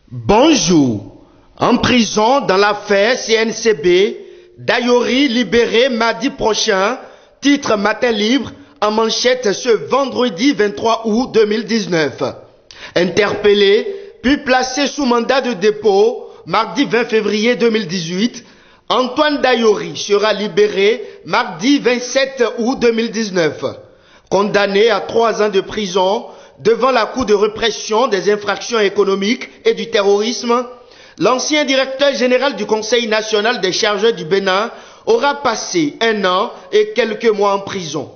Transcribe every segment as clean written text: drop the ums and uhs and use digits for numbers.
Bonjour. En prison dans l'affaire CNCB, Dayori libéré mardi prochain, titre Matin Libre, en manchette ce vendredi 23 août 2019. Interpellé, puis placé sous mandat de dépôt, mardi 20 février 2018, Antoine Dayori sera libéré mardi 27 août 2019. Condamné à 3 ans de prison devant la Cour de répression des infractions économiques et du terrorisme, l'ancien directeur général du Conseil national des chargeurs du Bénin aura passé 1 an et quelques mois en prison.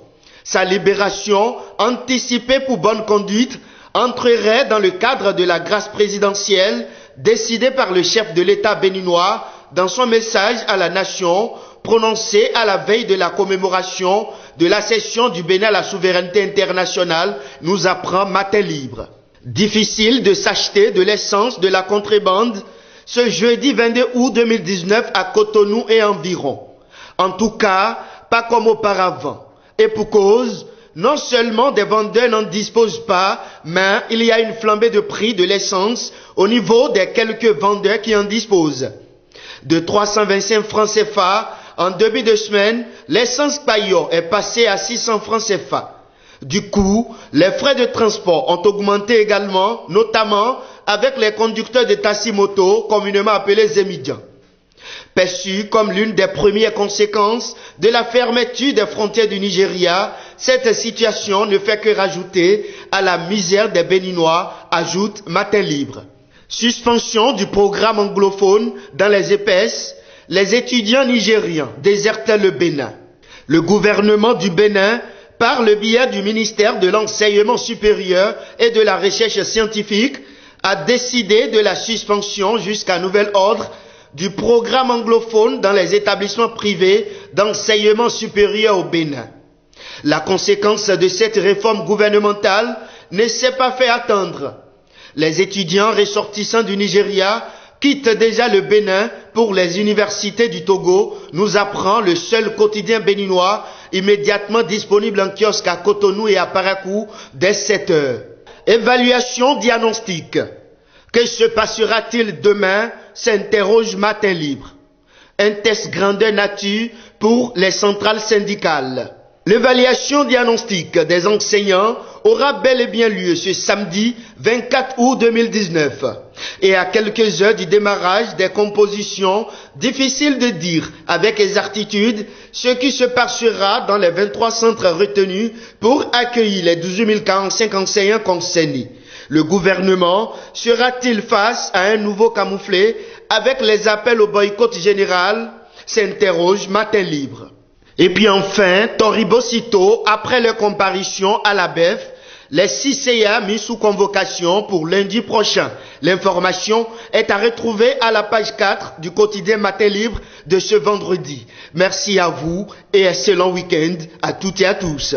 Sa libération, anticipée pour bonne conduite, entrerait dans le cadre de la grâce présidentielle décidée par le chef de l'État béninois dans son message à la nation prononcé à la veille de la commémoration de l'accession du Bénin à la souveraineté internationale, nous apprend Matin Libre. Difficile de s'acheter de l'essence de la contrebande ce jeudi 22 août 2019 à Cotonou et environ. En tout cas, pas comme auparavant. Et pour cause, non seulement des vendeurs n'en disposent pas, mais il y a une flambée de prix de l'essence au niveau des quelques vendeurs qui en disposent. De 325 francs CFA, en début de semaine, l'essence Paillot est passée à 600 francs CFA. Du coup, les frais de transport ont augmenté également, notamment avec les conducteurs de taxi-moto, communément appelés Zémidians. Perçu comme l'une des premières conséquences de la fermeture des frontières du Nigeria, cette situation ne fait que rajouter à la misère des Béninois, ajoute Matin Libre. Suspension du programme anglophone dans les EPS, les étudiants nigérians désertent le Bénin. Le gouvernement du Bénin, par le biais du ministère de l'Enseignement supérieur et de la Recherche scientifique, a décidé de la suspension jusqu'à nouvel ordre du programme anglophone dans les établissements privés d'enseignement supérieur au Bénin. La conséquence de cette réforme gouvernementale ne s'est pas fait attendre. Les étudiants ressortissants du Nigeria quittent déjà le Bénin pour les universités du Togo, nous apprend le seul quotidien béninois immédiatement disponible en kiosque à Cotonou et à Parakou dès 7 heures. Évaluation diagnostique. Que se passera-t-il demain, s'interroge Matin Libre. Un test grandeur nature pour les centrales syndicales. L'évaluation diagnostique des enseignants aura bel et bien lieu ce samedi 24 août 2019. Et à quelques heures du démarrage des compositions, difficile de dire avec exactitude ce qui se passera dans les 23 centres retenus pour accueillir les 12 045 enseignants concernés. Le gouvernement sera-t-il face à un nouveau camouflet avec les appels au boycott général, s'interroge Matin Libre. Et puis enfin, Toribosito, après leur comparution à la BEF, les 6 CA mis sous convocation pour lundi prochain. L'information est à retrouver à la page 4 du quotidien Matin Libre de ce vendredi. Merci à vous et excellent week-end à toutes et à tous.